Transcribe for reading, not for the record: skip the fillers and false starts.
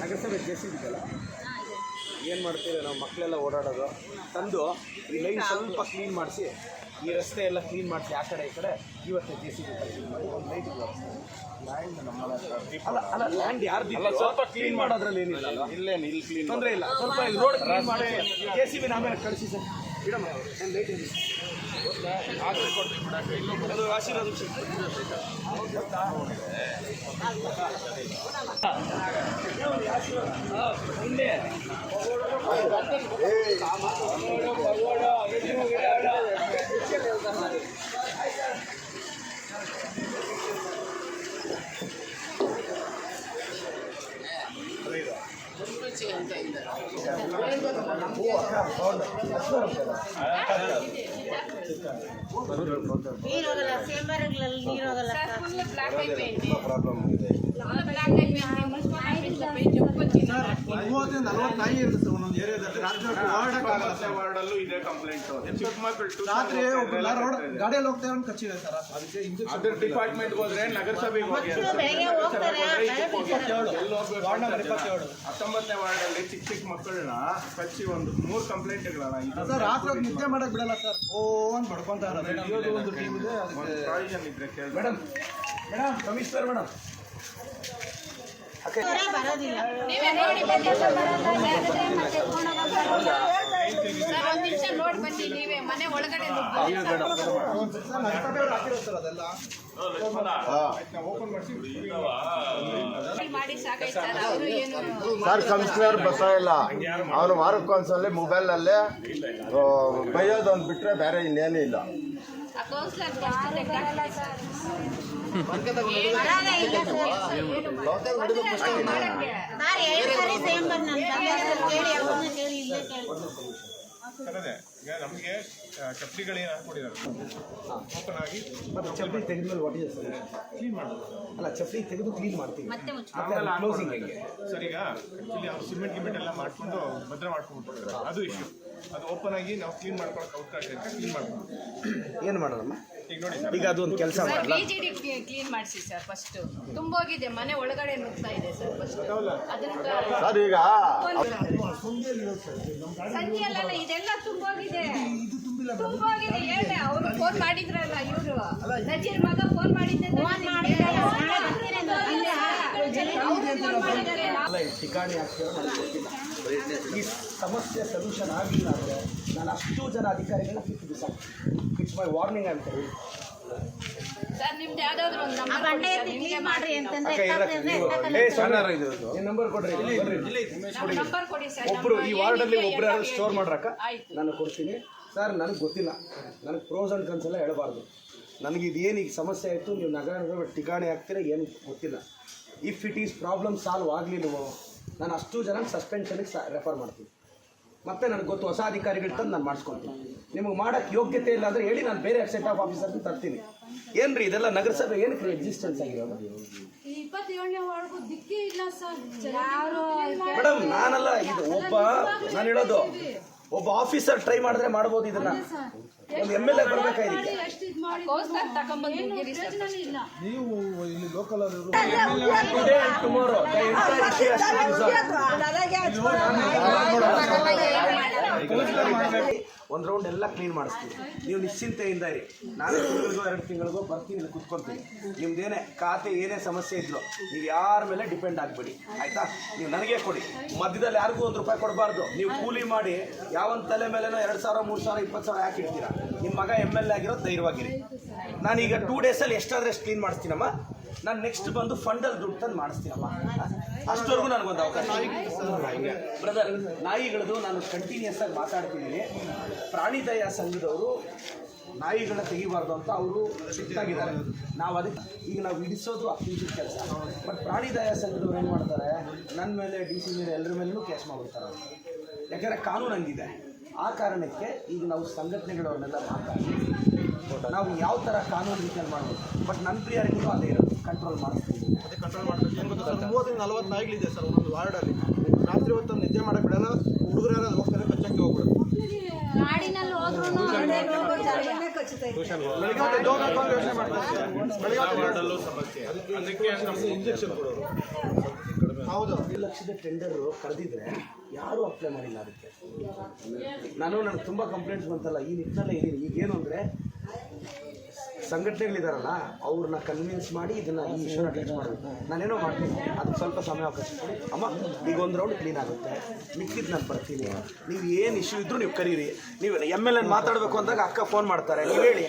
ನಗರಸಭೆ ಜೆಸಿಬಿದಲ್ಲ ಏನು ಮಾಡ್ತೀವಿ ನಾವು ಮಕ್ಕಳೆಲ್ಲ ಓಡಾಡೋದು ತಂದು ಈ ಲೈನ್ ಸ್ವಲ್ಪ ಕ್ಲೀನ್ ಮಾಡಿಸಿ ಈ ರಸ್ತೆ ಎಲ್ಲ ಕ್ಲೀನ್ ಮಾಡಿಸಿ ಆ ಕಡೆ ಈ ಕಡೆ ಇವತ್ತು ಜೆಸಿಬಿ ಕ್ಲೀನ್ ಮಾಡಿ ಒಂದು ಲೈಟ್ ಅಲ್ಲ ಲ್ಯಾಂಡ್ ಯಾರ್ದು ಸ್ವಲ್ಪ ಕ್ಲೀನ್ ಮಾಡೋದ್ರಲ್ಲಿ ಏನಿಲ್ಲ ಇಲ್ಲಿ ಕ್ಲೀನ್ ತೊಂದರೆ ಇಲ್ಲ ಸ್ವಲ್ಪ ರೋಡ್ ಕ್ಲೀನ್ ಮಾಡಿ ಜೆಸಿಬಿನ ಆಮೇಲೆ ಕಳಿಸಿ ಸರ್ ಇಡಮ್ಮ ಒಂದು ಲೈಟ್ ಇದೆ ಅದು ಆಶೀರ್ವಾದ ನೀರು ಹೋಗಲ್ಲ ಚೇಂಬರ್ಗಳಲ್ಲಿ ನೀರು ಹೋಗಲ್ಲ ಪ್ರಾಬ್ಲಮ್ ಇದೆ 30-40 ನಾಯಿ ಇರುತ್ತೆ ಸರ್ ಒಂದೊಂದು ಏರಿಯಾದಲ್ಲಿ ರಾತ್ರಿ ವಾರ್ಡಲ್ಲೂ ಇದೆ ಕಂಪ್ಲೇಂಟ್. ಚಿಕ್ಕ ಮಕ್ಕಳು ರಾತ್ರಿ ಗಾಡಿಯಲ್ಲಿ ಹೋಗ್ತಾ ಇರೋ ಕಚ್ಚಿದೆ ಸರ್. ಅದಕ್ಕೆ ಅದರ ಡಿಪಾರ್ಟ್ಮೆಂಟ್ ಹೋದ್ರೆ ನಗರಸಭೆಗೆ ಹೋಗಿ 27 ವಾರ್ಡಲ್ಲಿ ಚಿಕ್ಕ ಮಕ್ಕಳನ್ನ ಕಚ್ಚಿ ಒಂದು 3 ಕಂಪ್ಲೇಂಟ್ಗಳನ್ನ ಸರ್. ರಾತ್ರಿ ನಿದ್ದೆ ಮಾಡಕ್ ಬಿಡಲ್ಲ ಸರ್. ಅಂತ ಬಡ್ಕೊಂತ ಇರೋದು ಒಂದು ಟೀಮ್ ಇದೆ. ಪ್ರಾವಿಷನ್ ಇದ್ರೆ ಕೇಳಿ ಮೇಡಮ್ ಕಮಿಷನರ್ ಮೇಡಮ್ ಬರೋದಿಲ್ಲ. ನೋಡಿ ಬನ್ನಿ ನೀವೇ ಮನೆ ಒಳಗಡೆ ಮಾಡಿ ಸರ್ ಕಮಿಷನರ್ ಬರ್ತಾ ಇಲ್ಲ. ಅವನು ವಾರಕ್ಕೊಂದ್ಸಲ ಮೊಬೈಲಲ್ಲೇ ಬೈಯೋದೊಂದು ಬಿಟ್ಟರೆ ಬೇರೆ ಇನ್ನೇನೂ ಇಲ್ಲ. ಈಗ ನಮಗೆ ಚಪ್ಪಲಿಗಳೇನು ಹಾಕೊಂಡಿದ್ದಾರೆ ಓಪನ್ ಆಗಿ ಮತ್ತೆ ಚಪ್ಪಲಿ ತೆಗೆದ್ಮೇಲೆ ವಾಟ್ ಇದೆ ಸರ್ ಕ್ಲೀನ್ ಮಾಡೋದು. ಅಲ್ಲ ಚಪ್ಪಲಿ ತೆಗೆದು ಕ್ಲೀನ್ ಮಾಡ್ತೀವಿ ಆಮೇಲೆ ಕ್ಲೋಸಿಂಗ್ ಹೆಂಗೆ ಸರ್ ಈಗ ಇಲ್ಲಿ ಅವ್ರು ಸಿಮೆಂಟ್ ಗಿಮೆಂಟ್ ಎಲ್ಲ ಮಾಡ್ಕೊಂಡು ಭದ್ರ ಮಾಡ್ಕೊಂಡ್ಬಿಟ್ಟಿದ್ದಾರೆ. ಅದು ಇಶ್ಯೂ. ಅದು ಓಪನ್ ಆಗಿ ನಾವು ಕ್ಲೀನ್ ಮಾಡ್ಕೊಳಕ್ಕೆ ಅವಕಾಶ ಇರುತ್ತೆ. ಕ್ಲೀನ್ ಮಾಡ್ಕೊಂಡು ಏನು ಮಾಡೋಣಮ್ಮ ಈಗ ನೋಡಿ ಈಗ ಅದೊಂದು ಕೆಲಸ ಮಾಡಲ್ಲ ಬಿಜಿಡಿ ಕ್ಲೀನ್ ಮಾಡಿಸಿ ಸರ್. ಫಸ್ಟ್ ತುಂಬೋಗಿದೆ ಮನೆ ಒಳಗಡೆ ನುಗ್ತಾ ಇದೆ ಸರ್. ಫಸ್ಟ್ ಅದನ್ನ ಸರ್ ಈಗ ಸಂಜೆಯಲ್ಲ ಇದೆಲ್ಲ ತುಂಬೋಗಿದೆ ಹೇಳಿ ಅವರು ಫೋನ್ ಮಾಡಿದ್ರಲ್ಲ ಇವರು ನಜೀರ್ ಮಗ ಫೋನ್ ಮಾಡಿದ್ದೆ ಠಿಕಾಣಿ ಆಗ್ತಿರೋ ನನಗೆ ಗೊತ್ತಿಲ್ಲ. ಈ ಸಮಸ್ಯೆ ಸೊಲ್ಯೂಷನ್ ಆಗಿಲ್ಲ ಅಂದರೆ ನಾನು ಅಷ್ಟು ಜನ ಅಧಿಕಾರಿಗಳನ್ನ ಕಿತ್ತು ಬಿಸಾಕ. ಇಟ್ಸ್ ಮೈ ವಾರ್ನಿಂಗ್ ಅಂತ ಹೇಳಿ ಸರ್ ನಿಮ್ದು ಯಾವ್ದಾದ್ರು ಒಂದು ನಂಬರ್ ಕೊಡ್ರಿ. ನಂಬರ್ ಕೊಡಿ ಸರ್. ಒಬ್ರು ಈ ವಾರ್ಡಲ್ಲಿ ಒಬ್ರು ಯಾರು ಸ್ಟೋರ್ ಮಾಡ್ರಕ್ಕ ನಾನು ಕೊಡ್ತೀನಿ ಸರ್. ನನಗೆ ಗೊತ್ತಿಲ್ಲ, ನನಗೆ ಪ್ರೋಸ್ ಆ್ಯಂಡ್ ಕನ್ಸ್ ಎಲ್ಲ ಹೇಳಬಾರ್ದು. ನನಗೆ ಇದೇನು ಈಗ ಸಮಸ್ಯೆ ಆಯಿತು, ನೀವು ನಗರ ಠಿಕಾಣಿ ಆಗ್ತೀರಾ ಏನು ಗೊತ್ತಿಲ್ಲ. If it is problem solve ಆಗಲಿಲ್ವೋ ನಾನು ಅಷ್ಟು ಜನ ಸಸ್ಪೆನ್ಷನ್ಗೆ ರೆಫರ್ ಮಾಡ್ತೀನಿ. ಮತ್ತೆ ನನಗೆ ಗೊತ್ತು ಹೊಸ ಅಧಿಕಾರಿಗಳು ತಂದು ನಾನು ಮಾಡಿಸ್ಕೊಳ್ತೀನಿ. ನಿಮಗೆ ಮಾಡೋಕ್ಕೆ ಯೋಗ್ಯತೆ ಇಲ್ಲ ಅಂದರೆ ಹೇಳಿ, ನಾನು ಬೇರೆ ಸೆಟ್ ಆಫ್ ಆಫೀಸರ್ನ ತರ್ತೀನಿ. ಏನು ರೀ ಇದೆಲ್ಲ ನಗರಸಭೆ ಏನಕ್ಕೆ ಎಕ್ಸಿಸ್ಟೆನ್ಸ್ ಆಗಿರೋದು? 27ನೇ ವಾರ್ಡ್ಗೂ ದಿಕ್ಕೇ ಇಲ್ಲ ಸರ್. ಮೇಡಮ್ ನಾನಲ್ಲ, ಇದು ನಾನು ಹೇಳೋದು ಒಬ್ಬ ಆಫೀಸರ್ ಟ್ರೈ ಮಾಡಿದ್ರೆ ಮಾಡ್ಬೋದು ಇದನ್ನ. ಒಂದು MLA ಬರಬೇಕಾಗಿದೆ. ನೀವು ಇಲ್ಲಿ ಲೋಕಲ್ ಟುಮಾರೋ ಒಂದು ರೌಂಡ್ ಎಲ್ಲ ಕ್ಲೀನ್ ಮಾಡಿಸ್ತೀವಿ. ನೀವು ನಿಶ್ಚಿಂತೆಯಿಂದ ಇರಿ. ನಾನು ತಿಂಗಳಿಗೋ 2 ತಿಂಗಳಿಗೋ ಬರ್ತೀನಿ, ಇಲ್ಲಿ ಕುತ್ಕೊಳ್ತೀನಿ. ನಿಮ್ದೇನೇ ಖಾತೆ ಏನೇ ಸಮಸ್ಯೆ ಇದ್ರು ನೀವು ಯಾರ ಮೇಲೆ ಡಿಪೆಂಡ್ ಆಗಬೇಡಿ, ಆಯಿತಾ? ನೀವು ನನಗೆ ಕೊಡಿ. ಮಧ್ಯದಲ್ಲಿ ಯಾರಿಗೂ ₹1 ಕೊಡಬಾರ್ದು. ನೀವು ಕೂಲಿ ಮಾಡಿ ಯಾವೊಂದು ತಲೆ ಮೇಲೆನೋ 2,000, 3,000, 20,000 ಯಾಕೆ ಇಡ್ತೀರಾ? ನಿಮ್ಮ ಮಗ MLA ಆಗಿರೋದು ಧೈರ್ಯವಾಗಿರಿ. ನಾನೀಗ 2 ಡೇಸಲ್ಲಿ ಎಷ್ಟಾದರೆ ಎಷ್ಟು ಕ್ಲೀನ್ ಮಾಡಿಸ್ತೀನಮ್ಮ. ನಾನು ನೆಕ್ಸ್ಟ್ ಬಂದು ಫಂಡಲ್ಲಿ ದುಡ್ಡು ತಂದು ಮಾಡಿಸ್ತೀನಮ್ಮ. ಅಷ್ಟವರೆಗೂ ನನಗೊಂದು ಅವಕಾಶ. ಬ್ರದರ್, ನಾಯಿಗಳದು ನಾನು ಕಂಟಿನ್ಯೂಸ್ ಆಗಿ ಮಾತಾಡ್ತಿದ್ದೀನಿ. ಪ್ರಾಣಿ ದಯಾ ಸಂಘದವರು ನಾಯಿಗಳನ್ನ ತೆಗಿಬಾರ್ದು ಅಂತ ಅವರು ಸಿಟ್ಟಾಗಿದ್ದಾರೆ. ನಾವು ಅದಕ್ಕೆ ಈಗ ನಾವು ಹಿಡಿಸೋದು 10 ನಿಮಿಷದ ಕೆಲಸ. ಬಟ್ ಪ್ರಾಣಿ ದಯಾ ಸಂಘದವ್ರು ಏನು ಮಾಡ್ತಾರೆ, ನನ್ನ ಮೇಲೆ DC ಮೇಲೆ ಎಲ್ಲರ ಮೇಲೂ ಕೇಸ್ ಮಾಡಿಬಿಡ್ತಾರೆ ಅವರು. ಯಾಕೆಂದರೆ ಕಾನೂನು ಹಂಗಿದೆ. ಆ ಕಾರಣಕ್ಕೆ ಈಗ ನಾವು ಸಂಘಟನೆಗಳವ್ರನ್ನೆಲ್ಲ ಮಾತಾಡಿ ನಾವು ಯಾವ ಥರ ಕಾನೂನು ರೀತಿಯಲ್ಲಿ ಮಾಡ್ಬೋದು. ಬಟ್ ನನ್ನ ಪ್ರಿಯಾರಿಟಿನೂ ಅದೇ ಇರೋದು, ಕಂಟ್ರೋಲ್ ಮಾಡಿಸ್ತೀವಿ. ಅದೇ ಕಂಟ್ರೋಲ್ ಮಾಡಬೇಕು. ಏನು ಗೊತ್ತಾ ಸರ್, 30-40 ನಾಯಿಗಳಿದೆ ಸರ್ ಒಂದೊಂದು ವಾರ್ಡಲ್ಲಿ. ರಾತ್ರಿ ಹೊತ್ತು ನಿದ್ದೆ ಮಾಡಕ್ಕೆ ಬಿಡಲ್ಲ. ಹುಡುಗರೆಲ್ಲ ಹೋಗ್ತಾರೆ ಕಚ್ಚಕ್ಕೆ ಹೋಗ್ಬಿಡೋದು. ಗಾಡಿನಲ್ಲಿ ಹೋದ್ರು ವಾರ್ಡಲ್ಲೂ ಸಮಸ್ಯೆ ಅದಕ್ಕೆ ಇಂಜೆಕ್ಷನ್ ಕೊಡೋರು. ಹೌದು 1 ಲಕ್ಷದ ಟೆಂಡರ್ ಕರೆದಿದ್ರೆ ಯಾರೂ ಅಪ್ಲೈ ಮಾಡಿಲ್ಲ ಅದಕ್ಕೆ. ನನಗೆ ತುಂಬ ಕಂಪ್ಲೇಂಟ್ಸ್ ಬಂತಲ್ಲ, ಈ ನಿಟ್ಟಿನಲ್ಲೇ ಇದ್ದೀನಿ. ಈಗೇನು ಅಂದರೆ ಸಂಘಟನೆಗಳಿದಾರಲ್ಲ ಅವ್ರನ್ನ ಕನ್ವಿನ್ಸ್ ಮಾಡಿ ಇದನ್ನು ಈ ಇಶ್ಯೂನ ಟಚ್ ಮಾಡಬೇಕು. ನಾನೇನೋ ಮಾಡ್ತೀನಿ, ಅದಕ್ಕೆ ಸ್ವಲ್ಪ ಸಮಯ ಅವಕಾಶ ಕೊಡಿ ಅಮ್ಮ. ಈಗ ಒಂದು ರೌಂಡ್ ಕ್ಲೀನ್ ಆಗುತ್ತೆ, ಮಿಕ್ಕಿದ್ದು ನಾನು ಬರ್ತೀನಿ. ನೀವು ಏನು ಇಶ್ಯೂ ಇದ್ದರೂ ನೀವು ಕರೀರಿ. ನೀವು MLA ಮಾತಾಡಬೇಕು ಅಂದಾಗ ಅಕ್ಕ ಫೋನ್ ಮಾಡ್ತಾರೆ, ನೀವು ಹೇಳಿ